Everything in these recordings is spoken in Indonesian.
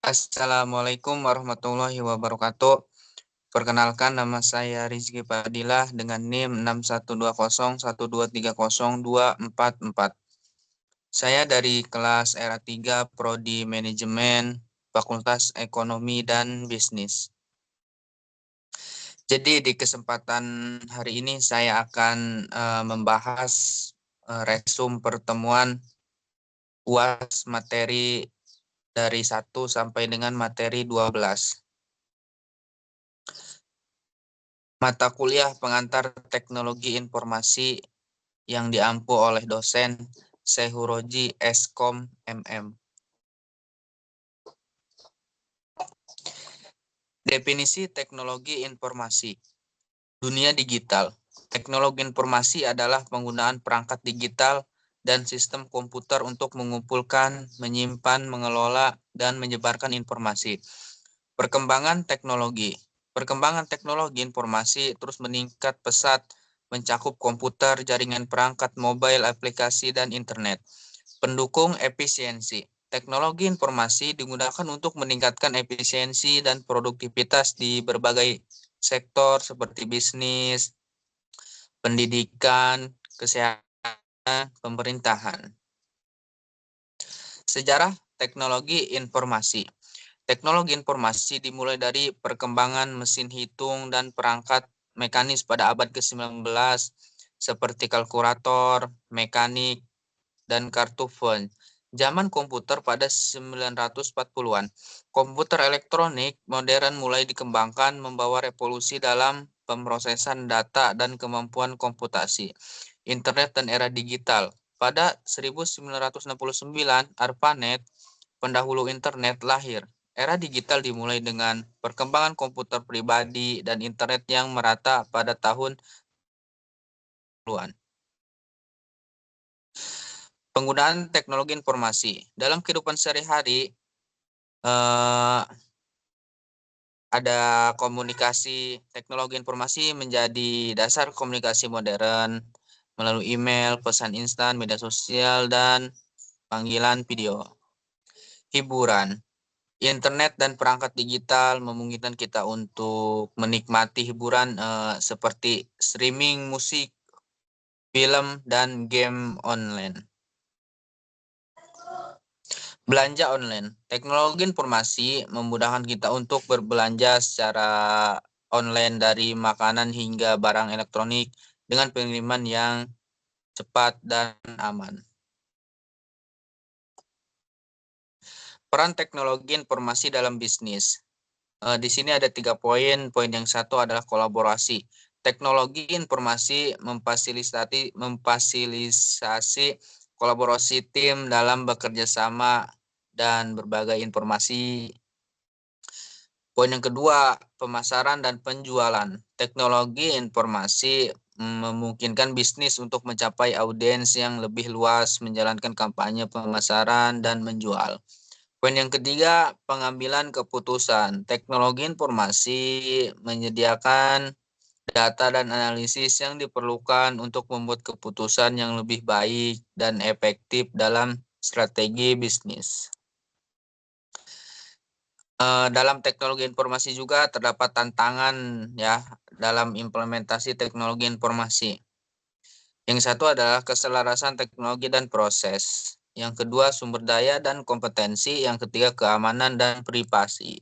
Assalamualaikum warahmatullahi wabarakatuh. Perkenalkan, nama saya Rizky Padilah dengan NIM 612012302444. Saya dari kelas era 3 Prodi Manajemen Fakultas Ekonomi dan Bisnis. Jadi di kesempatan hari ini saya akan membahas resum pertemuan UAS materi dari 1 sampai dengan materi 12. Mata kuliah pengantar teknologi informasi yang diampu oleh dosen Sehuroji Eskom MM. Definisi teknologi informasi. Dunia digital. Teknologi informasi adalah penggunaan perangkat digital dan sistem komputer untuk mengumpulkan, menyimpan, mengelola, dan menyebarkan informasi. Perkembangan teknologi. Perkembangan teknologi informasi terus meningkat pesat, mencakup komputer, jaringan perangkat mobile, aplikasi, dan internet. Pendukung efisiensi. Teknologi informasi digunakan untuk meningkatkan efisiensi dan produktivitas di berbagai sektor seperti bisnis, pendidikan, kesehatan, pemerintahan. Sejarah teknologi informasi. Teknologi informasi dimulai dari perkembangan mesin hitung dan perangkat mekanis pada abad ke-19 seperti kalkulator, mekanik, dan kartu phone. Zaman komputer pada 1940-an. Komputer elektronik modern mulai dikembangkan membawa revolusi dalam pemrosesan data dan kemampuan komputasi. Internet dan era digital. Pada 1969, ARPANET, pendahulu internet, lahir. Era digital dimulai dengan perkembangan komputer pribadi dan internet yang merata pada tahun 90-an. Penggunaan teknologi informasi. Dalam kehidupan sehari-hari, ada komunikasi. Teknologi informasi menjadi dasar komunikasi modern melalui email, pesan instan, media sosial, dan panggilan video. Hiburan. Internet dan perangkat digital memungkinkan kita untuk menikmati hiburan seperti streaming musik, film, dan game online. Belanja online. Teknologi informasi memudahkan kita untuk berbelanja secara online dari makanan hingga barang elektronik dengan pengiriman yang cepat dan aman. Peran teknologi informasi dalam bisnis. Di sini ada 3 poin. Poin yang satu adalah kolaborasi. Teknologi informasi memfasilitasi kolaborasi tim dalam bekerja sama dan berbagai informasi. Poin yang kedua, pemasaran dan penjualan. Teknologi informasi memungkinkan bisnis untuk mencapai audiens yang lebih luas, menjalankan kampanye pemasaran, dan menjual. Poin yang ketiga, pengambilan keputusan. Teknologi informasi menyediakan data dan analisis yang diperlukan untuk membuat keputusan yang lebih baik dan efektif dalam strategi bisnis. Dalam teknologi informasi juga terdapat tantangan ya dalam implementasi teknologi informasi. Yang satu adalah keselarasan teknologi dan proses. Yang kedua, sumber daya dan kompetensi. Yang ketiga, keamanan dan privasi.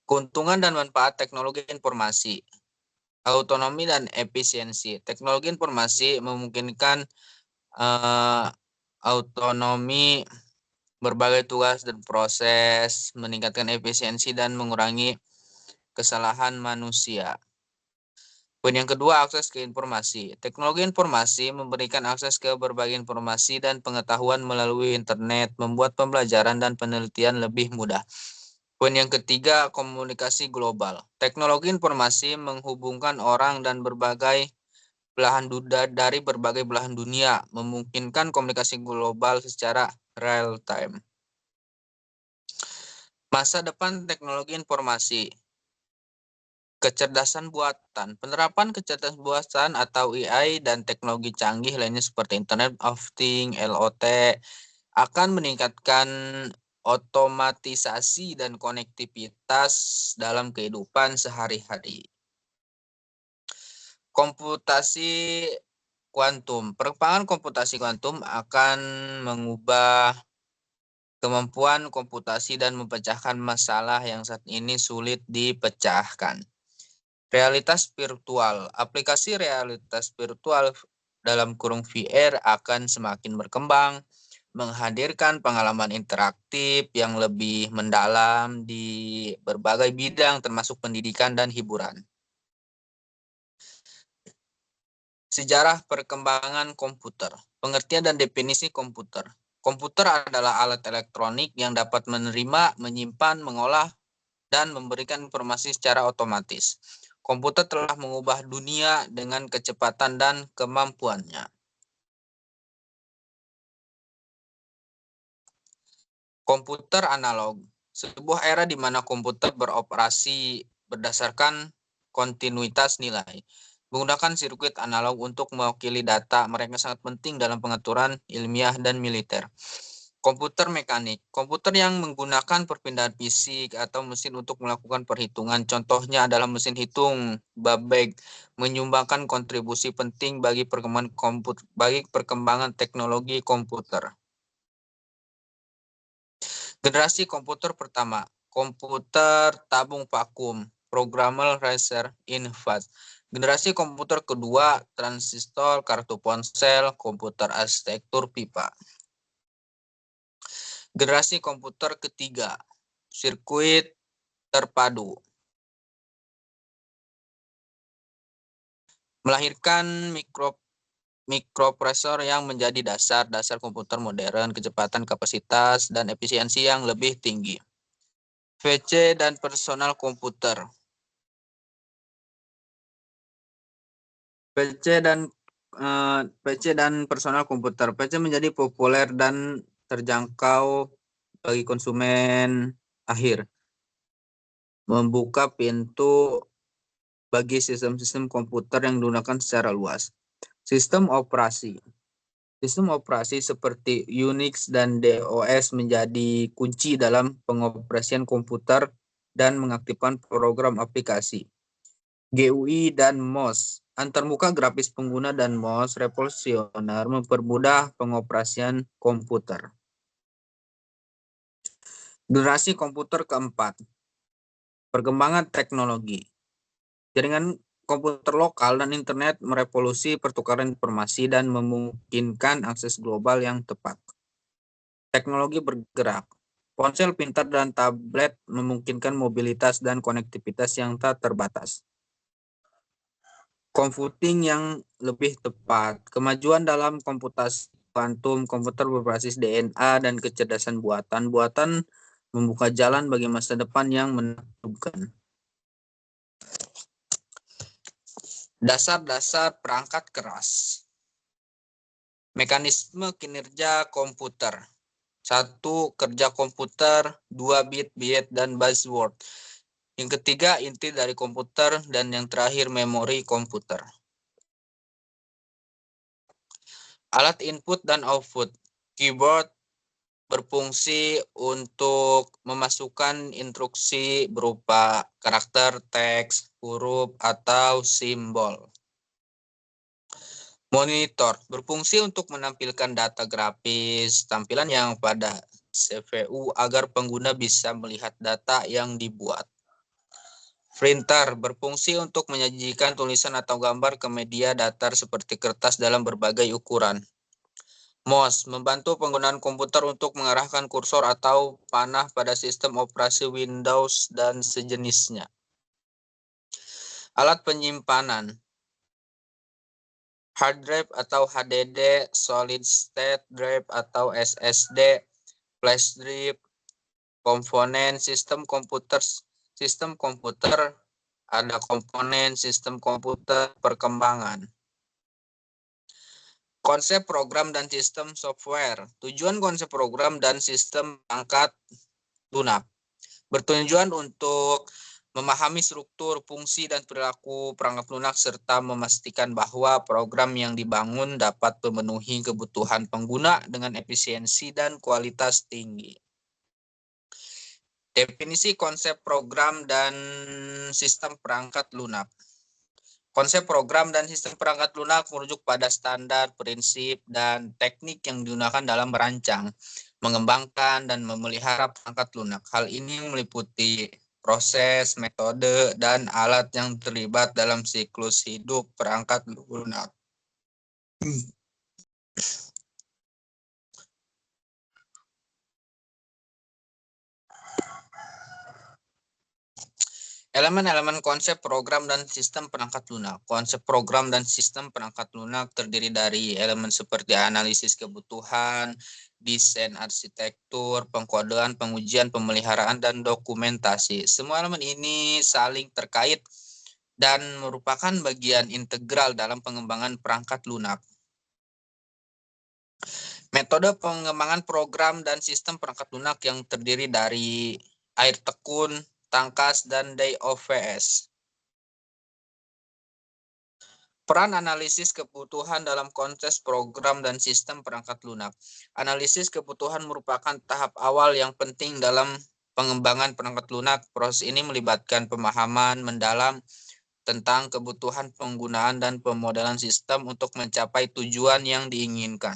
Keuntungan dan manfaat teknologi informasi. Autonomi dan efisiensi. Teknologi informasi memungkinkan autonomi berbagai tugas dan proses, meningkatkan efisiensi dan mengurangi kesalahan manusia. Poin yang kedua, akses ke informasi. Teknologi informasi memberikan akses ke berbagai informasi dan pengetahuan melalui internet, membuat pembelajaran dan penelitian lebih mudah. Poin yang ketiga, komunikasi global. Teknologi informasi menghubungkan orang dan dari berbagai belahan dunia, memungkinkan komunikasi global secara real time. Masa depan teknologi informasi. Kecerdasan buatan. Penerapan kecerdasan buatan atau AI dan teknologi canggih lainnya seperti Internet of Things, LOT, akan meningkatkan otomatisasi dan konektivitas dalam kehidupan sehari-hari. Komputasi kuantum. Perkembangan komputasi kuantum akan mengubah kemampuan komputasi dan memecahkan masalah yang saat ini sulit dipecahkan. Realitas virtual. Aplikasi realitas virtual dalam kurung VR akan semakin berkembang, menghadirkan pengalaman interaktif yang lebih mendalam di berbagai bidang termasuk pendidikan dan hiburan. Sejarah perkembangan komputer. Pengertian dan definisi komputer. Komputer adalah alat elektronik yang dapat menerima, menyimpan, mengolah, dan memberikan informasi secara otomatis. Komputer telah mengubah dunia dengan kecepatan dan kemampuannya. Komputer analog. Sebuah era di mana komputer beroperasi berdasarkan kontinuitas nilai. Menggunakan sirkuit analog untuk mewakili data, mereka sangat penting dalam pengaturan ilmiah dan militer. Komputer mekanik. Komputer yang menggunakan perpindahan fisik atau mesin untuk melakukan perhitungan. Contohnya adalah mesin hitung Babbage, menyumbangkan kontribusi penting bagi perkembangan teknologi komputer. Generasi komputer pertama, komputer tabung vakum, programmable racer invert. Generasi komputer kedua, transistor, kartu ponsel, komputer arsitektur pipa. Generasi komputer ketiga, sirkuit terpadu. Melahirkan mikroprosesor yang menjadi dasar komputer modern, kecepatan, kapasitas, dan efisiensi yang lebih tinggi. PC dan personal komputer. PC dan personal komputer. PC menjadi populer dan terjangkau bagi konsumen akhir, membuka pintu bagi sistem-sistem komputer yang digunakan secara luas. Sistem operasi. Sistem operasi seperti Unix dan DOS menjadi kunci dalam pengoperasian komputer dan mengaktifkan program aplikasi. GUI dan MOS. Antarmuka grafis pengguna dan MOS revolusioner mempermudah pengoperasian komputer. Generasi komputer keempat. Perkembangan teknologi. Jaringan komputer lokal dan internet merevolusi pertukaran informasi dan memungkinkan akses global yang tepat. Teknologi bergerak. Ponsel pintar dan tablet memungkinkan mobilitas dan konektivitas yang tak terbatas. Computing yang lebih tepat. Kemajuan dalam komputasi kuantum, komputer berbasis DNA, dan kecerdasan buatan membuka jalan bagi masa depan yang menakjubkan. Dasar-dasar perangkat keras. Mekanisme kinerja komputer. 1. Kerja komputer, 2. Bit, dan buzzword. Yang ketiga, inti dari komputer, dan yang terakhir, memori komputer. Alat input dan output. Keyboard berfungsi untuk memasukkan instruksi berupa karakter, teks, huruf, atau simbol. Monitor berfungsi untuk menampilkan data grafis, tampilan yang pada CPU agar pengguna bisa melihat data yang dibuat. Printer berfungsi untuk menyajikan tulisan atau gambar ke media datar seperti kertas dalam berbagai ukuran. Mouse membantu penggunaan komputer untuk mengarahkan kursor atau panah pada sistem operasi Windows dan sejenisnya. Alat penyimpanan. Hard drive atau HDD, solid state drive atau SSD, flash drive, komponen sistem komputer, ada komponen sistem komputer perkembangan. Konsep program dan sistem software. Tujuan konsep program dan sistem perangkat lunak bertujuan untuk memahami struktur, fungsi, dan perilaku perangkat lunak serta memastikan bahwa program yang dibangun dapat memenuhi kebutuhan pengguna dengan efisiensi dan kualitas tinggi. Definisi konsep program dan sistem perangkat lunak. Konsep program dan sistem perangkat lunak merujuk pada standar, prinsip, dan teknik yang digunakan dalam merancang, mengembangkan, dan memelihara perangkat lunak. Hal ini meliputi proses, metode, dan alat yang terlibat dalam siklus hidup perangkat lunak. Elemen-elemen konsep program dan sistem perangkat lunak. Konsep program dan sistem perangkat lunak terdiri dari elemen seperti analisis kebutuhan, desain arsitektur, pengkodean, pengujian, pemeliharaan, dan dokumentasi. Semua elemen ini saling terkait dan merupakan bagian integral dalam pengembangan perangkat lunak. Metode pengembangan program dan sistem perangkat lunak yang terdiri dari air tekun, tangkas, dan DOVS. Peran analisis kebutuhan dalam konteks program dan sistem perangkat lunak. Analisis kebutuhan merupakan tahap awal yang penting dalam pengembangan perangkat lunak. Proses ini melibatkan pemahaman mendalam tentang kebutuhan penggunaan dan pemodelan sistem untuk mencapai tujuan yang diinginkan.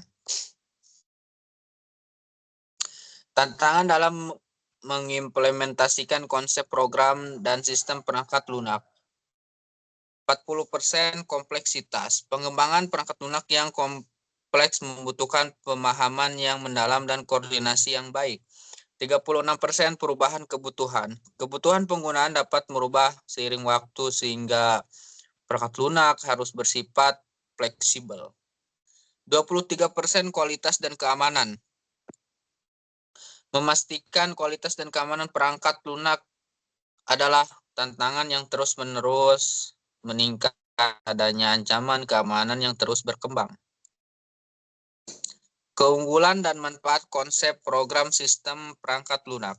Tantangan dalam mengimplementasikan konsep program dan sistem perangkat lunak. 40% kompleksitas. Pengembangan perangkat lunak yang kompleks membutuhkan pemahaman yang mendalam dan koordinasi yang baik. 36% perubahan kebutuhan. Kebutuhan penggunaan dapat merubah seiring waktu sehingga perangkat lunak harus bersifat fleksibel. 23% kualitas dan keamanan. Memastikan kualitas dan keamanan perangkat lunak adalah tantangan yang terus-menerus meningkat adanya ancaman keamanan yang terus berkembang. Keunggulan dan manfaat konsep program sistem perangkat lunak.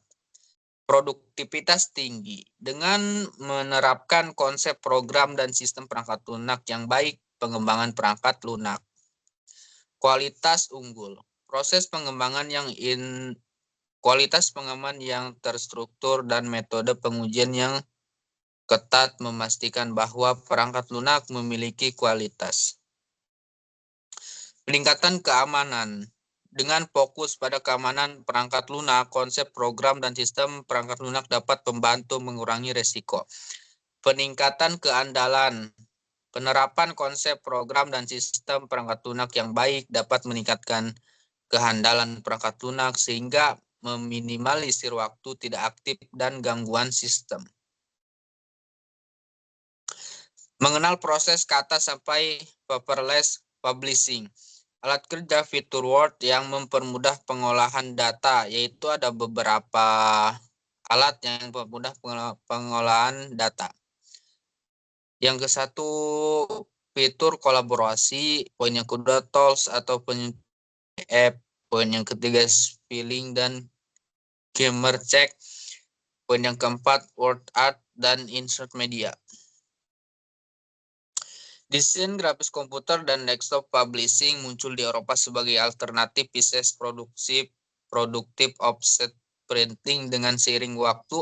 Produktivitas tinggi. Dengan menerapkan konsep program dan sistem perangkat lunak yang baik, pengembangan perangkat lunak. Kualitas unggul. Kualitas pengembangan yang terstruktur dan metode pengujian yang ketat memastikan bahwa perangkat lunak memiliki kualitas. Peningkatan keamanan. Dengan fokus pada keamanan perangkat lunak, konsep program dan sistem perangkat lunak dapat membantu mengurangi risiko. Peningkatan keandalan. Penerapan konsep program dan sistem perangkat lunak yang baik dapat meningkatkan kehandalan perangkat lunak sehingga meminimalisir waktu tidak aktif dan gangguan sistem. Mengenal proses kata sampai paperless publishing. Alat kerja fitur Word yang mempermudah pengolahan data, yaitu ada beberapa alat yang mempermudah pengolahan data. Yang ke satu, fitur kolaborasi. Poin yang kedua, tools atau app. Poin yang ketiga, spelling dan grammar check. Poin yang keempat, word art dan insert media. Desain grafis komputer dan desktop publishing muncul di Eropa sebagai alternatif bisnis produktif offset printing. Dengan seiring waktu,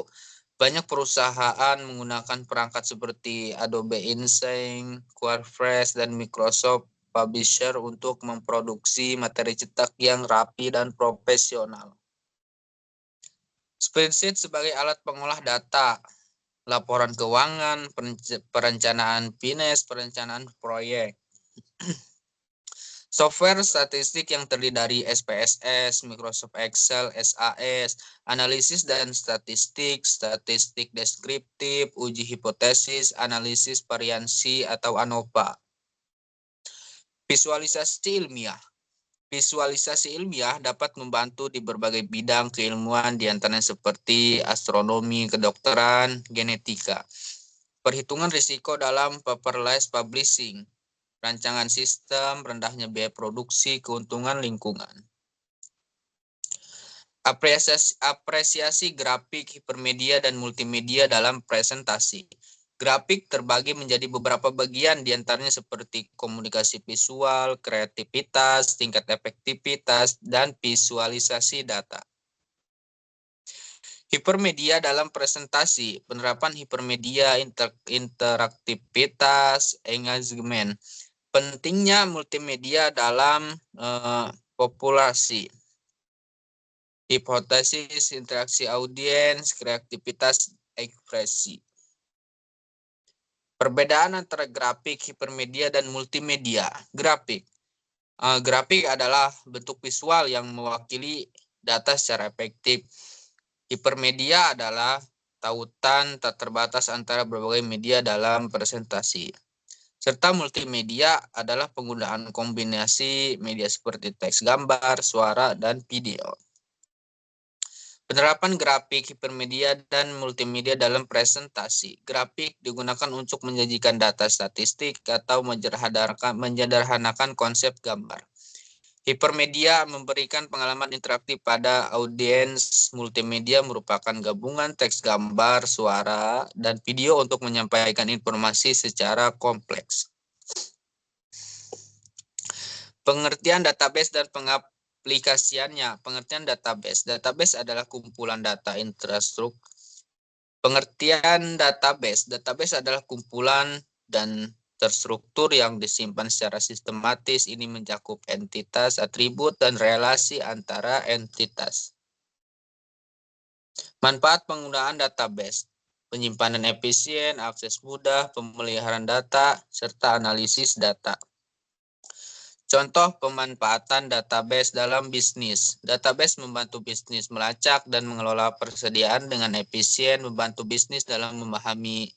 banyak perusahaan menggunakan perangkat seperti Adobe InDesign, QuarkFresh, dan Microsoft Publisher untuk memproduksi materi cetak yang rapi dan profesional. Spreadsheet sebagai alat pengolah data, laporan keuangan, perencanaan finance, perencanaan proyek. Software statistik yang terdiri dari SPSS, Microsoft Excel, SAS, analisis dan statistik, statistik deskriptif, uji hipotesis, analisis variansi atau ANOVA. Visualisasi ilmiah. Visualisasi ilmiah dapat membantu di berbagai bidang keilmuan, diantaranya seperti astronomi, kedokteran, genetika. Perhitungan risiko dalam paperless publishing, rancangan sistem, rendahnya biaya produksi, keuntungan lingkungan. Apresiasi grafik, hipermedia, dan multimedia dalam presentasi. Grafik terbagi menjadi beberapa bagian, diantaranya seperti komunikasi visual, kreativitas, tingkat efektivitas, dan visualisasi data. Hipermedia dalam presentasi, penerapan hipermedia, interaktivitas, engagement. Pentingnya multimedia dalam populasi. Hipotesis, interaksi audiens, kreativitas, ekspresi. Perbedaan antara grafik, hipermedia, dan multimedia. Grafik. Grafik adalah bentuk visual yang mewakili data secara efektif. Hipermedia adalah tautan tak terbatas antara berbagai media dalam presentasi. Serta multimedia adalah penggunaan kombinasi media seperti teks, gambar, suara, dan video. Penerapan grafik, hipermedia, dan multimedia dalam presentasi. Grafik digunakan untuk menyajikan data statistik atau menyederhanakan konsep gambar. Hipermedia memberikan pengalaman interaktif pada audiens. Multimedia merupakan gabungan teks, gambar, suara, dan video untuk menyampaikan informasi secara kompleks. Pengertian database dan pengaplikasiannya. Pengertian database. Database adalah kumpulan data infrastruktur. Pengertian database. Database adalah kumpulan dan terstruktur yang disimpan secara sistematis. Ini mencakup entitas, atribut, dan relasi antara entitas. Manfaat penggunaan database. Penyimpanan efisien, akses mudah, pemeliharaan data, serta analisis data. Contoh pemanfaatan database dalam bisnis. Database membantu bisnis melacak dan mengelola persediaan dengan efisien, membantu bisnis dalam memahami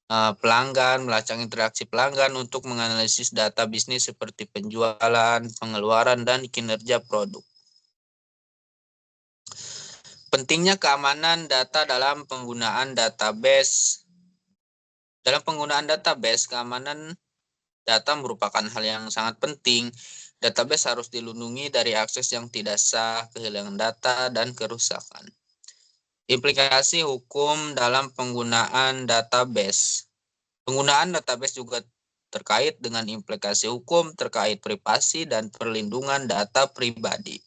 pelanggan, melacak interaksi pelanggan untuk menganalisis data bisnis seperti penjualan, pengeluaran, dan kinerja produk. Pentingnya keamanan data dalam penggunaan database. Dalam penggunaan database, keamanan data merupakan hal yang sangat penting. Database harus dilindungi dari akses yang tidak sah, kehilangan data, dan kerusakan. Implikasi hukum dalam penggunaan database. Penggunaan database juga terkait dengan implikasi hukum terkait privasi dan perlindungan data pribadi.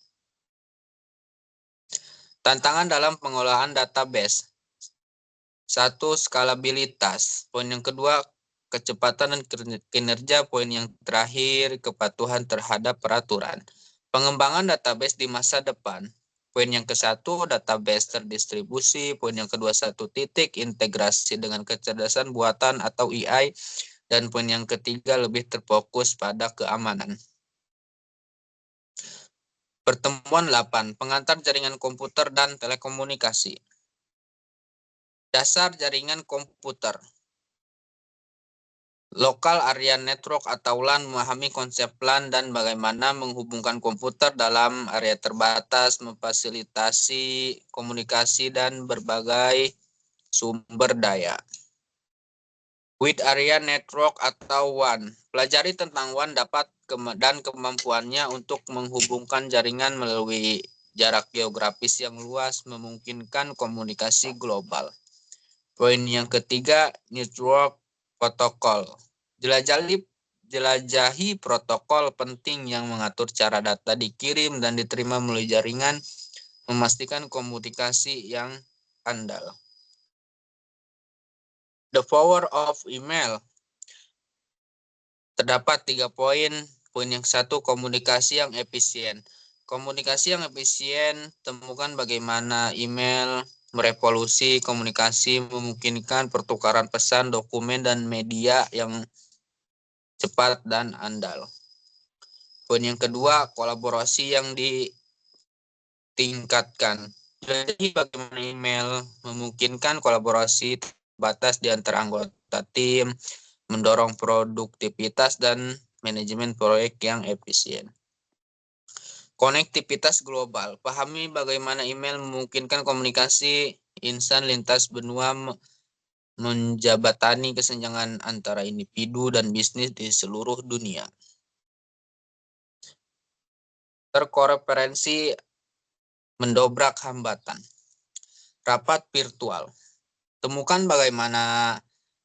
Tantangan dalam pengolahan database. 1. Skalabilitas. Poin yang kedua, kecepatan dan kinerja. Poin yang terakhir, kepatuhan terhadap peraturan. Pengembangan database di masa depan. Poin yang ke-1, database terdistribusi. Poin yang kedua, 1 titik, integrasi dengan kecerdasan buatan atau AI. Dan poin yang ketiga, lebih terfokus pada keamanan. Pertemuan 8, pengantar jaringan komputer dan telekomunikasi. Dasar jaringan komputer. Local Area Network atau LAN memahami konsep LAN dan bagaimana menghubungkan komputer dalam area terbatas, memfasilitasi komunikasi dan berbagai sumber daya. Wide Area Network atau WAN. Pelajari tentang WAN dan kemampuannya untuk menghubungkan jaringan melalui jarak geografis yang luas memungkinkan komunikasi global. Poin yang ketiga, network protokol. Jelajahi protokol penting yang mengatur cara data dikirim dan diterima melalui jaringan, memastikan komunikasi yang andal. The power of email. Terdapat 3 poin. Poin yang 1, komunikasi yang efisien. Komunikasi yang efisien, temukan bagaimana email merevolusi komunikasi, memungkinkan pertukaran pesan, dokumen, dan media yang cepat dan andal. Poin yang kedua, kolaborasi yang ditingkatkan. Jadi bagaimana email memungkinkan kolaborasi terbatas di antara anggota tim, mendorong produktivitas dan manajemen proyek yang efisien. Konektivitas global. Pahami bagaimana email memungkinkan komunikasi instan lintas benua, menjabatani kesenjangan antara individu dan bisnis di seluruh dunia. Terkonferensi mendobrak hambatan. Rapat virtual. Temukan bagaimana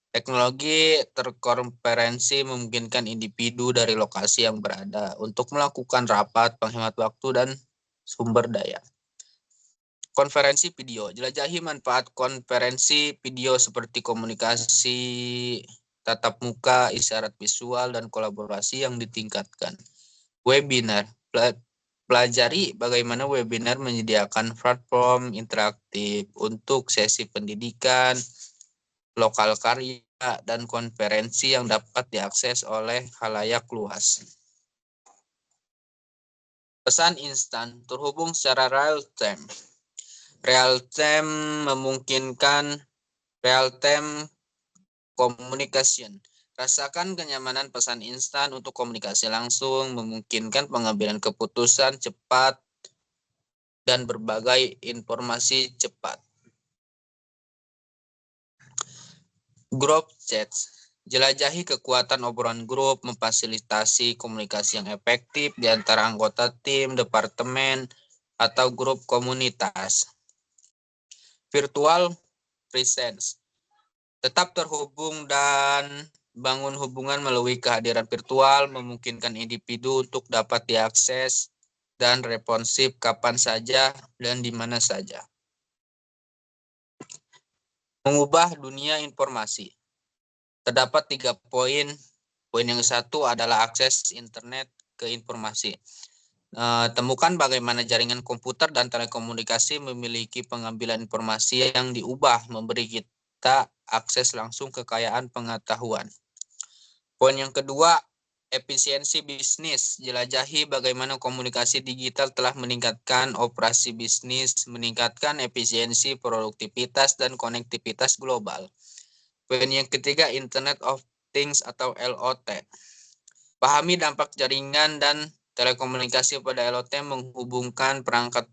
teknologi terkonferensi memungkinkan individu dari lokasi yang berada untuk melakukan rapat, penghemat waktu, dan sumber daya. Konferensi video. Jelajahi manfaat konferensi video seperti komunikasi tatap muka, isyarat visual, dan kolaborasi yang ditingkatkan. Webinar. Pelajari bagaimana webinar menyediakan platform interaktif untuk sesi pendidikan, lokal karya, dan konferensi yang dapat diakses oleh khalayak luas. Pesan instan terhubung secara real time. Real time memungkinkan real time communication. Rasakan kenyamanan pesan instan untuk komunikasi langsung, memungkinkan pengambilan keputusan cepat dan berbagai informasi cepat. Group chats. Jelajahi kekuatan obrolan grup, memfasilitasi komunikasi yang efektif di antara anggota tim, departemen, atau grup komunitas. Virtual presence. Tetap terhubung dan bangun hubungan melalui kehadiran virtual, memungkinkan individu untuk dapat diakses dan responsif kapan saja dan di mana saja. Mengubah dunia informasi. Terdapat 3 poin. Poin yang satu adalah akses internet ke informasi. Temukan bagaimana jaringan komputer dan telekomunikasi memiliki pengambilan informasi yang diubah, memberi kita akses langsung ke kekayaan pengetahuan. Poin yang kedua, efisiensi bisnis. Jelajahi bagaimana komunikasi digital telah meningkatkan operasi bisnis, meningkatkan efisiensi, produktivitas, dan konektivitas global. Poin yang ketiga, Internet of Things atau LOT. Pahami dampak jaringan dan telekomunikasi pada LOT menghubungkan perangkat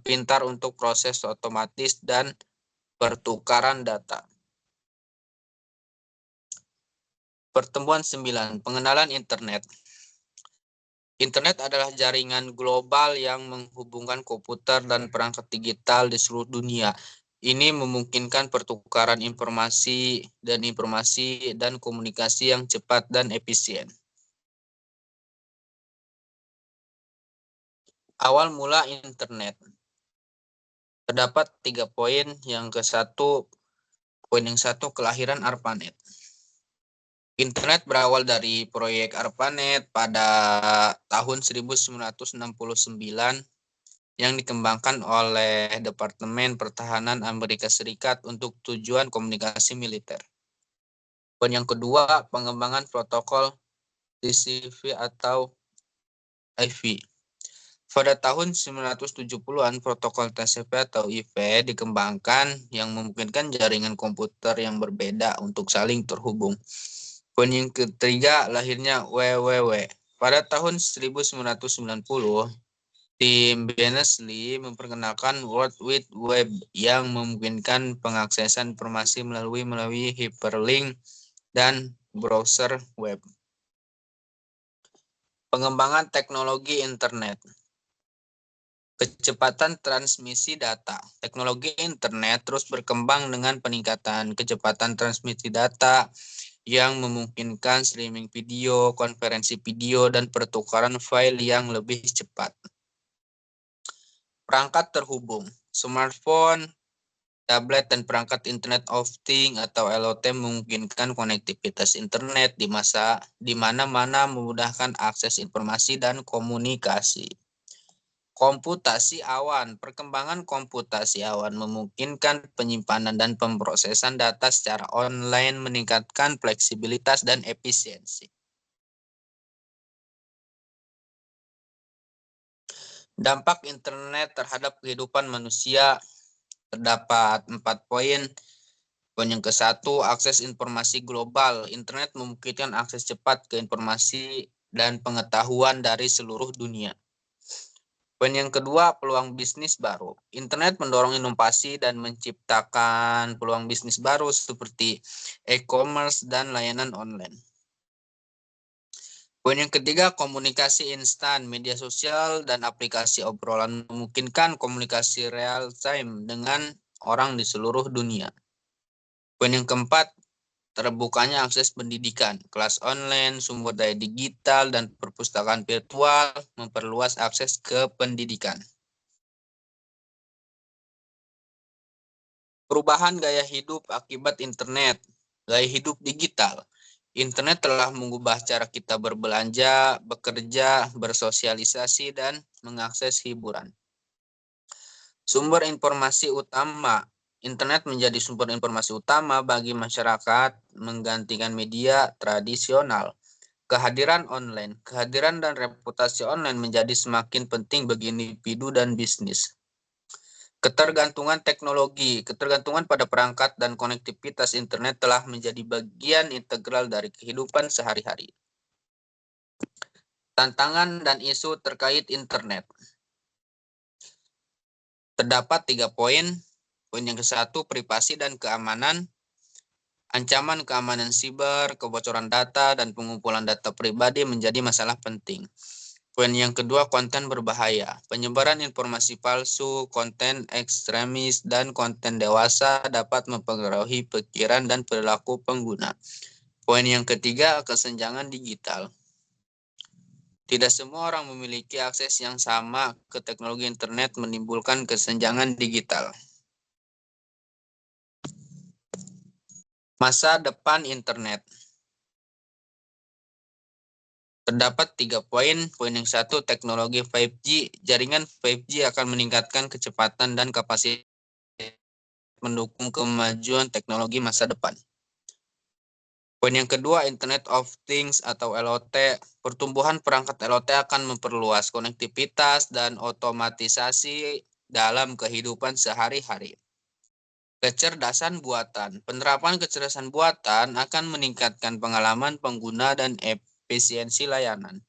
pintar untuk proses otomatis dan pertukaran data. Pertemuan 9, pengenalan internet. Internet adalah jaringan global yang menghubungkan komputer dan perangkat digital di seluruh dunia. Ini memungkinkan pertukaran informasi dan komunikasi yang cepat dan efisien. Awal mula internet. Terdapat 3 poin. Poin yang satu, kelahiran ARPANET. Internet berawal dari proyek ARPANET pada tahun 1969 yang dikembangkan oleh Departemen Pertahanan Amerika Serikat untuk tujuan komunikasi militer. Poin yang kedua, pengembangan protokol TCP atau IP. Pada tahun 1970-an, protokol TCP atau IP dikembangkan yang memungkinkan jaringan komputer yang berbeda untuk saling terhubung. Poin yang ketiga, lahirnya WWW. Pada tahun 1990, tim Berners-Lee memperkenalkan World Wide Web yang memungkinkan pengaksesan informasi melalui hyperlink dan browser web. Pengembangan teknologi internet. Kecepatan transmisi data. Teknologi internet terus berkembang dengan peningkatan kecepatan transmisi data yang memungkinkan streaming video, konferensi video, dan pertukaran file yang lebih cepat. Perangkat terhubung, smartphone, tablet, dan perangkat Internet of Things atau LOT memungkinkan konektivitas internet di mana-mana, memudahkan akses informasi dan komunikasi. Komputasi awan. Perkembangan komputasi awan memungkinkan penyimpanan dan pemrosesan data secara online, meningkatkan fleksibilitas dan efisiensi. Dampak internet terhadap kehidupan manusia. Terdapat 4 poin. Poin yang ke-1, akses informasi global. Internet memungkinkan akses cepat ke informasi dan pengetahuan dari seluruh dunia. Poin yang kedua, peluang bisnis baru. Internet mendorong inovasi dan menciptakan peluang bisnis baru seperti e-commerce dan layanan online. Poin yang ketiga, komunikasi instan. Media sosial dan aplikasi obrolan memungkinkan komunikasi real time dengan orang di seluruh dunia. Poin yang keempat, terbukanya akses pendidikan. Kelas online, sumber daya digital, dan perpustakaan virtual memperluas akses ke pendidikan. Perubahan gaya hidup akibat internet. Gaya hidup digital. Internet telah mengubah cara kita berbelanja, bekerja, bersosialisasi, dan mengakses hiburan. Sumber informasi utama. Internet menjadi sumber informasi utama bagi masyarakat, menggantikan media tradisional. Kehadiran dan reputasi online menjadi semakin penting bagi individu dan bisnis. Ketergantungan teknologi. Ketergantungan pada perangkat dan konektivitas internet telah menjadi bagian integral dari kehidupan sehari-hari. Tantangan dan isu terkait internet. Terdapat 3 poin. Poin yang ke-1, privasi dan keamanan. Ancaman keamanan siber, kebocoran data, dan pengumpulan data pribadi menjadi masalah penting. Poin yang kedua, konten berbahaya. Penyebaran informasi palsu, konten ekstremis, dan konten dewasa dapat mempengaruhi pikiran dan perilaku pengguna. Poin yang ketiga, kesenjangan digital. Tidak semua orang memiliki akses yang sama ke teknologi internet, menimbulkan kesenjangan digital. Masa depan internet. Terdapat 3 poin. Poin yang 1, teknologi 5G. Jaringan 5G akan meningkatkan kecepatan dan kapasitas mendukung kemajuan teknologi masa depan. Poin yang kedua, Internet of Things atau IoT. Pertumbuhan perangkat IoT akan memperluas konektivitas dan otomatisasi dalam kehidupan sehari-hari. Kecerdasan buatan. Penerapan kecerdasan buatan akan meningkatkan pengalaman pengguna dan efisiensi layanan.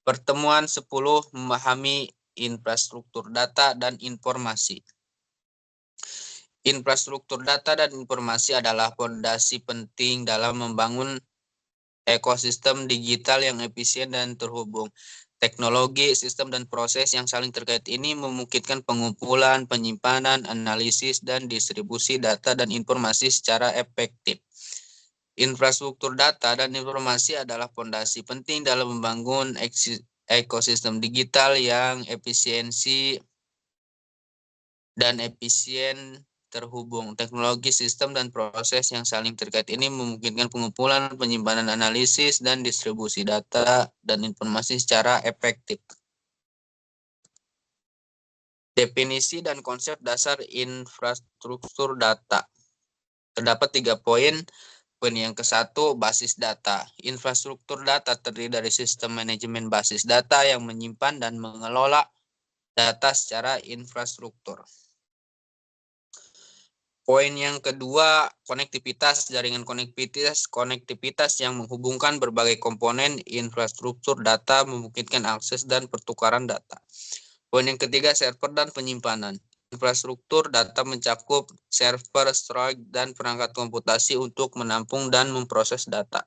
Pertemuan 10, memahami infrastruktur data dan informasi. Infrastruktur data dan informasi adalah fondasi penting dalam membangun ekosistem digital yang efisien dan terhubung. Teknologi, sistem, dan proses yang saling terkait ini memungkinkan pengumpulan, penyimpanan, analisis, dan distribusi data dan informasi secara efektif. Infrastruktur data dan informasi adalah fondasi penting dalam membangun ekosistem digital yang efisiensi dan efisien terhubung. Teknologi, sistem, dan proses yang saling terkait ini memungkinkan pengumpulan, penyimpanan, analisis, dan distribusi data dan informasi secara efektif. Definisi dan konsep dasar infrastruktur data. Terdapat 3 poin. Poin yang ke-1, basis data. Infrastruktur data terdiri dari sistem manajemen basis data yang menyimpan dan mengelola data secara infrastruktur. Poin yang kedua, konektivitas. Jaringan konektivitas yang menghubungkan berbagai komponen infrastruktur data memungkinkan akses dan pertukaran data. Poin yang ketiga, server dan penyimpanan. Infrastruktur data mencakup server, storage, dan perangkat komputasi untuk menampung dan memproses data.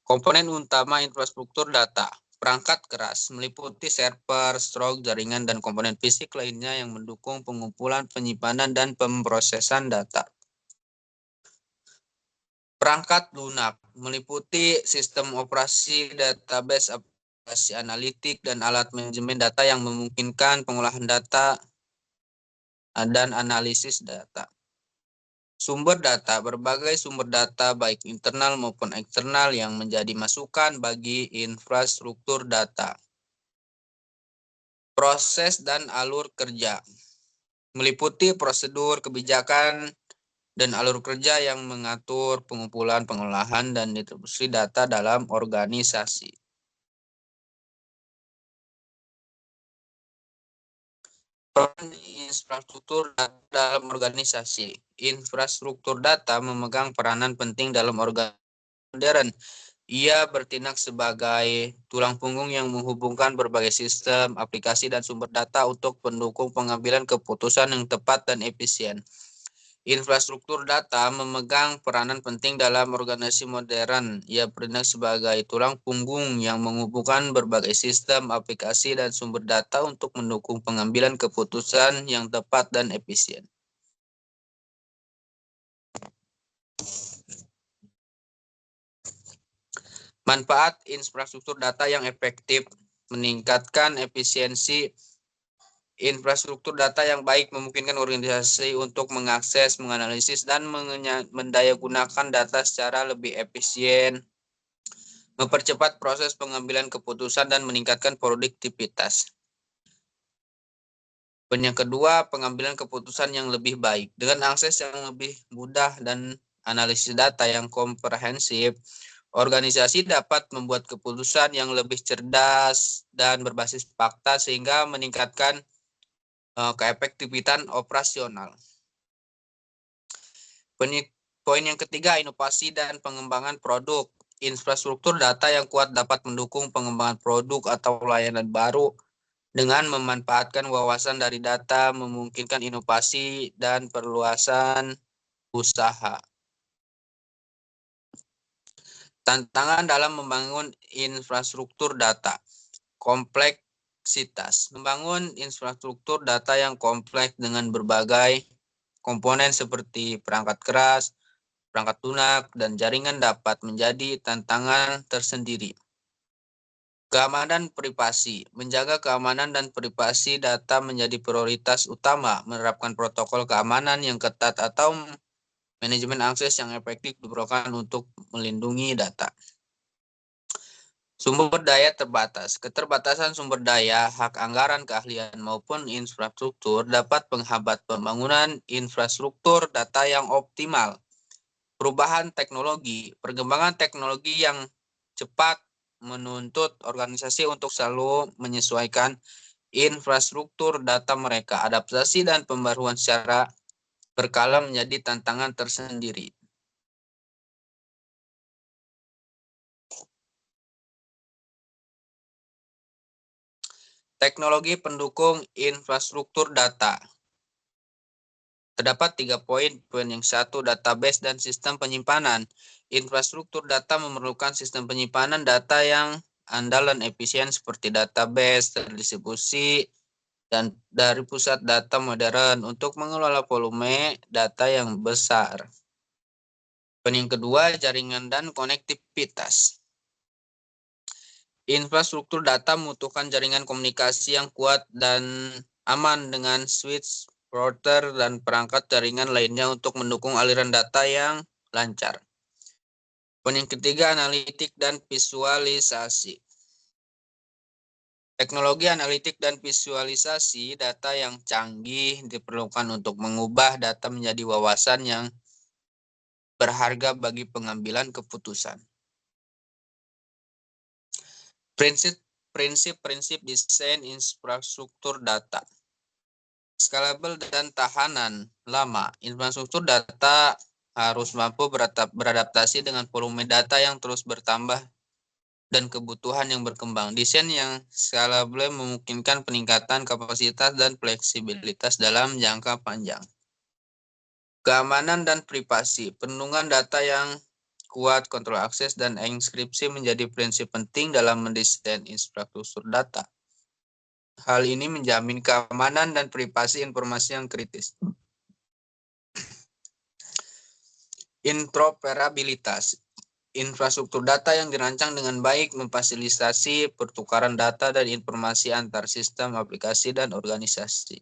Komponen utama infrastruktur data. Perangkat keras meliputi server, storage, jaringan, dan komponen fisik lainnya yang mendukung pengumpulan, penyimpanan, dan pemrosesan data. Perangkat lunak meliputi sistem operasi, database, aplikasi analitik, dan alat manajemen data yang memungkinkan pengolahan data dan analisis data. Sumber data. Berbagai sumber data baik internal maupun eksternal yang menjadi masukan bagi infrastruktur data. Proses dan alur kerja. Meliputi prosedur, kebijakan, dan alur kerja yang mengatur pengumpulan, pengolahan, dan distribusi data dalam organisasi. Peran infrastruktur data dalam organisasi. Infrastruktur data memegang peranan penting dalam organisasi modern. Ia bertindak sebagai tulang punggung yang menghubungkan berbagai sistem, aplikasi, dan sumber data untuk mendukung pengambilan keputusan yang tepat dan efisien. Infrastruktur data memegang peranan penting dalam organisasi modern. Ia bertindak sebagai tulang punggung yang menghubungkan berbagai sistem, aplikasi, dan sumber data untuk mendukung pengambilan keputusan yang tepat dan efisien. Manfaat infrastruktur data yang efektif, meningkatkan efisiensi Infrastruktur data yang baik memungkinkan organisasi untuk mengakses, menganalisis, dan mendayagunakan data secara lebih efisien, mempercepat proses pengambilan keputusan, dan meningkatkan produktivitas. Poin yang kedua, pengambilan keputusan yang lebih baik. Dengan akses yang lebih mudah dan analisis data yang komprehensif, organisasi dapat membuat keputusan yang lebih cerdas dan berbasis fakta sehingga meningkatkan keefektifan operasional. Poin yang ketiga, inovasi dan pengembangan produk. Infrastruktur data yang kuat dapat mendukung pengembangan produk atau layanan baru dengan memanfaatkan wawasan dari data, memungkinkan inovasi dan perluasan usaha. Tantangan dalam membangun infrastruktur data. Kompleksitas. Membangun infrastruktur data yang kompleks dengan berbagai komponen seperti perangkat keras, perangkat lunak, dan jaringan dapat menjadi tantangan tersendiri. Keamanan privasi. Menjaga keamanan dan privasi data menjadi prioritas utama. Menerapkan protokol keamanan yang ketat atau manajemen akses yang efektif diperlukan untuk melindungi data. Sumber daya terbatas. Keterbatasan sumber daya, hak anggaran, keahlian, maupun infrastruktur dapat menghambat pembangunan infrastruktur data yang optimal. Perubahan teknologi. Perkembangan teknologi yang cepat menuntut organisasi untuk selalu menyesuaikan infrastruktur data mereka. Adaptasi dan pembaruan secara berkala menjadi tantangan tersendiri. Teknologi pendukung infrastruktur data. Terdapat 3 poin. Poin yang 1, database dan sistem penyimpanan. Infrastruktur data memerlukan sistem penyimpanan data yang andal dan efisien seperti database, terdistribusi, dan dari pusat data modern untuk mengelola volume data yang besar. Poin yang kedua, jaringan dan konektivitas. Infrastruktur data membutuhkan jaringan komunikasi yang kuat dan aman dengan switch, router, dan perangkat jaringan lainnya untuk mendukung aliran data yang lancar. Poin yang ketiga, analitik dan visualisasi. Teknologi analitik dan visualisasi data yang canggih diperlukan untuk mengubah data menjadi wawasan yang berharga bagi pengambilan keputusan. Prinsip-prinsip desain infrastruktur data. Scalable dan tahanan lama. Infrastruktur data harus mampu beradaptasi dengan volume data yang terus bertambah dan kebutuhan yang berkembang. Desain yang scalable memungkinkan peningkatan kapasitas dan fleksibilitas dalam jangka panjang. Keamanan dan privasi. Perlindungan data yang kuat, kontrol akses, dan enkripsi menjadi prinsip penting dalam mendesain infrastruktur data. Hal ini menjamin keamanan dan privasi informasi yang kritis. Interoperabilitas. Infrastruktur data yang dirancang dengan baik memfasilitasi pertukaran data dan informasi antar sistem, aplikasi, dan organisasi.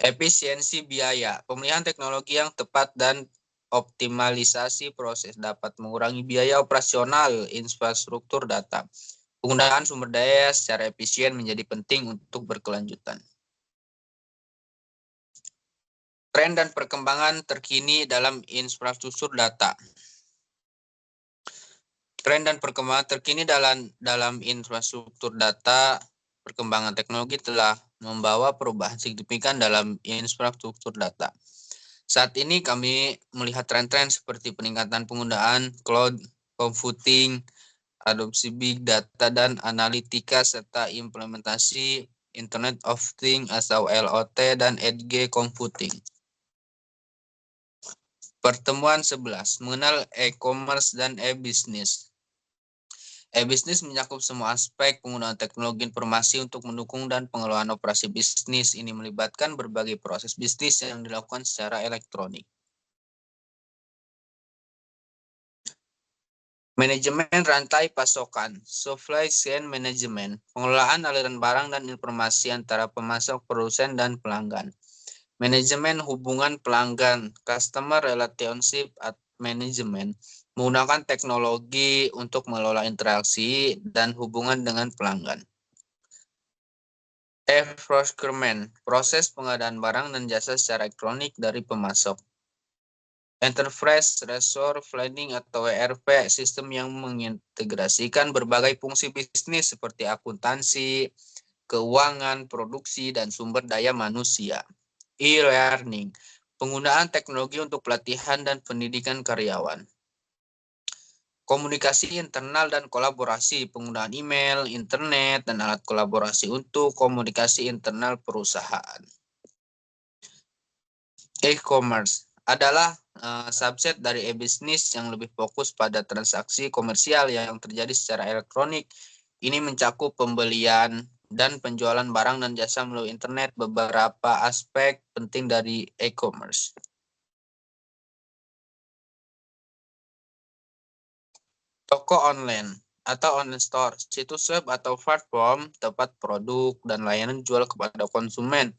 Efisiensi biaya. Pemilihan teknologi yang tepat dan optimalisasi proses dapat mengurangi biaya operasional infrastruktur data. Penggunaan sumber daya secara efisien menjadi penting untuk berkelanjutan. Tren dan perkembangan terkini dalam infrastruktur data. Tren dan perkembangan terkini dalam infrastruktur data, perkembangan teknologi telah membawa perubahan signifikan dalam infrastruktur data. Saat ini kami melihat tren-tren seperti peningkatan penggunaan cloud computing, adopsi big data dan analitika, serta implementasi Internet of Things atau IoT dan edge computing. Pertemuan 11, mengenal e-commerce dan e-business. E-business mencakup semua aspek penggunaan teknologi informasi untuk mendukung dan pengelolaan operasi bisnis. Ini melibatkan berbagai proses bisnis yang dilakukan secara elektronik. Manajemen rantai pasokan, supply chain management, pengelolaan aliran barang dan informasi antara pemasok, produsen, dan pelanggan. Manajemen hubungan pelanggan, customer relationship management, menggunakan teknologi untuk mengelola interaksi dan hubungan dengan pelanggan. Procurement, proses pengadaan barang dan jasa secara elektronik dari pemasok. Enterprise Resource Planning atau ERP, sistem yang mengintegrasikan berbagai fungsi bisnis seperti akuntansi, keuangan, produksi, dan sumber daya manusia. E-learning, penggunaan teknologi untuk pelatihan dan pendidikan karyawan. Komunikasi internal dan kolaborasi, penggunaan email, internet, dan alat kolaborasi untuk komunikasi internal perusahaan. E-commerce adalah subset dari e-business yang lebih fokus pada transaksi komersial yang terjadi secara elektronik. Ini mencakup pembelian dan penjualan barang dan jasa melalui internet. Beberapa aspek penting dari e-commerce. Toko online atau online store, situs web atau platform tempat produk dan layanan jual kepada konsumen.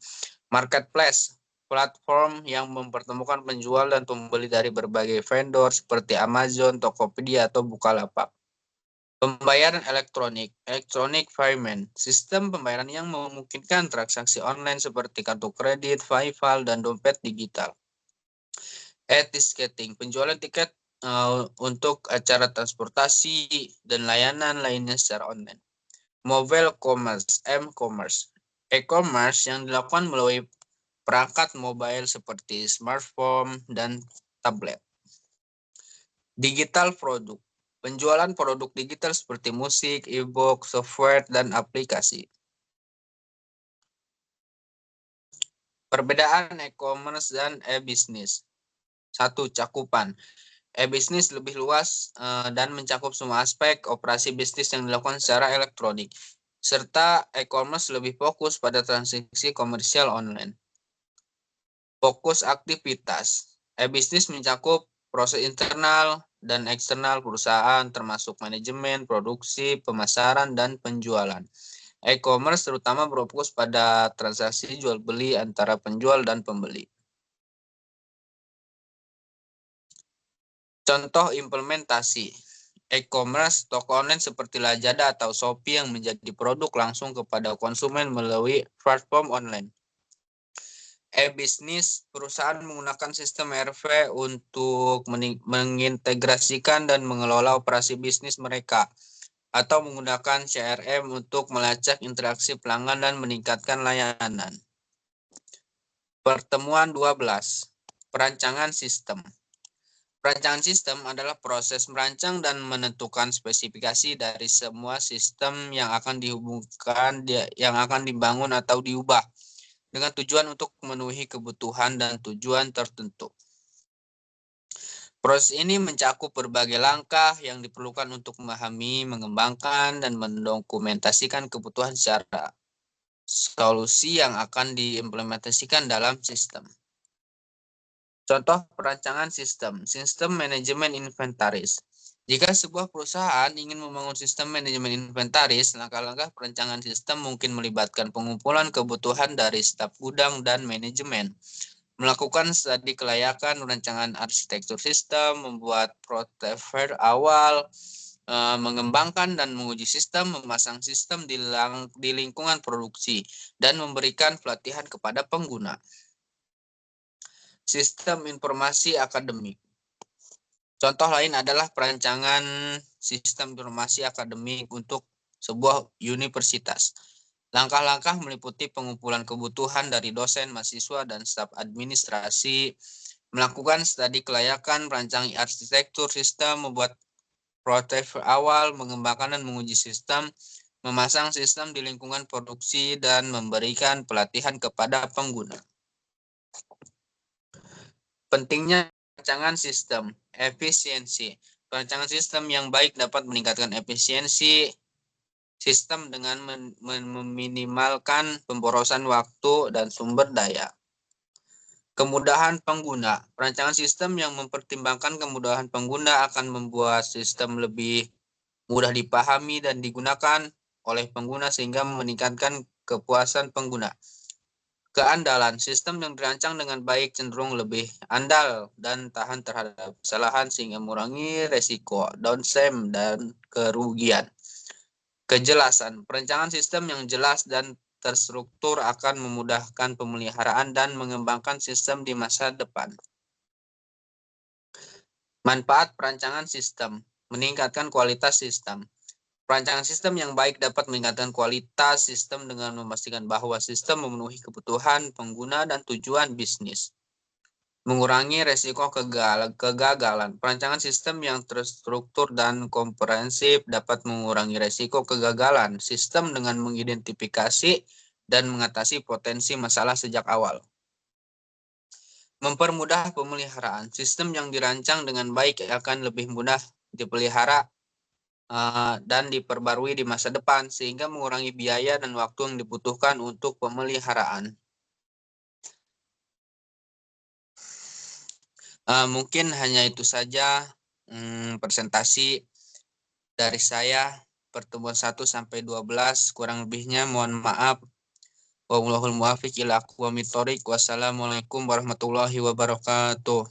Marketplace, platform yang mempertemukan penjual dan pembeli dari berbagai vendor seperti Amazon, Tokopedia, atau Bukalapak. Pembayaran elektronik, electronic payment, sistem pembayaran yang memungkinkan transaksi online seperti kartu kredit, PayPal, dan dompet digital. E-ticketing, penjualan tiket untuk acara transportasi dan layanan lainnya secara online. Mobile commerce, m-commerce, e-commerce yang dilakukan melalui perangkat mobile seperti smartphone dan tablet. Digital produk, penjualan produk digital seperti musik, e-book, software, dan aplikasi. Perbedaan e-commerce dan e-business. 1. Cakupan. E-business lebih luas dan mencakup semua aspek operasi bisnis yang dilakukan secara elektronik, serta e-commerce lebih fokus pada transaksi komersial online. Fokus aktivitas. E-business mencakup proses internal dan eksternal perusahaan termasuk manajemen, produksi, pemasaran, dan penjualan. E-commerce terutama berfokus pada transaksi jual beli antara penjual dan pembeli. Contoh implementasi. E-commerce, toko online seperti Lazada atau Shopee yang menjadi produk langsung kepada konsumen melalui platform online. E-business, perusahaan menggunakan sistem ERP untuk mengintegrasikan dan mengelola operasi bisnis mereka, atau menggunakan CRM untuk melacak interaksi pelanggan dan meningkatkan layanan. Pertemuan 12. Perancangan sistem. Perancangan sistem adalah proses merancang dan menentukan spesifikasi dari semua sistem yang akan dibangun atau diubah dengan tujuan untuk memenuhi kebutuhan dan tujuan tertentu. Proses ini mencakup berbagai langkah yang diperlukan untuk memahami, mengembangkan, dan mendokumentasikan kebutuhan secara solusi yang akan diimplementasikan dalam sistem. Contoh perancangan sistem manajemen inventaris. Jika sebuah perusahaan ingin membangun sistem manajemen inventaris, langkah-langkah perancangan sistem mungkin melibatkan pengumpulan kebutuhan dari staf gudang dan manajemen, melakukan studi kelayakan, rancangan arsitektur sistem, membuat prototipe awal, mengembangkan dan menguji sistem, memasang sistem di lingkungan produksi, dan memberikan pelatihan kepada pengguna. Sistem informasi akademik. Contoh lain adalah perancangan sistem informasi akademik untuk sebuah universitas. Langkah-langkah meliputi pengumpulan kebutuhan dari dosen, mahasiswa, dan staf administrasi, melakukan studi kelayakan, merancang arsitektur sistem, membuat prototipe awal, mengembangkan dan menguji sistem, memasang sistem di lingkungan produksi, dan memberikan pelatihan kepada pengguna. Pentingnya perancangan sistem, efisiensi. Perancangan sistem yang baik dapat meningkatkan efisiensi sistem dengan meminimalkan pemborosan waktu dan sumber daya. Kemudahan pengguna. Perancangan sistem yang mempertimbangkan kemudahan pengguna akan membuat sistem lebih mudah dipahami dan digunakan oleh pengguna sehingga meningkatkan kepuasan pengguna. Keandalan. Sistem yang dirancang dengan baik cenderung lebih andal dan tahan terhadap kesalahan sehingga mengurangi resiko downtime dan kerugian. Kejelasan. Perencanaan sistem yang jelas dan terstruktur akan memudahkan pemeliharaan dan mengembangkan sistem di masa depan. Manfaat perancangan sistem. Meningkatkan kualitas sistem. Perancangan sistem yang baik dapat meningkatkan kualitas sistem dengan memastikan bahwa sistem memenuhi kebutuhan pengguna dan tujuan bisnis. Mengurangi resiko kegagalan. Perancangan sistem yang terstruktur dan komprehensif dapat mengurangi resiko kegagalan sistem dengan mengidentifikasi dan mengatasi potensi masalah sejak awal. Mempermudah pemeliharaan. Sistem yang dirancang dengan baik akan lebih mudah dipelihara dan diperbarui di masa depan sehingga mengurangi biaya dan waktu yang dibutuhkan untuk pemeliharaan. Mungkin hanya itu saja presentasi dari saya pertemuan 1 sampai 12, kurang lebihnya mohon maaf. Wallahul muwaffiq ila aqwamit thoriq. Wassalamualaikum warahmatullahi wabarakatuh.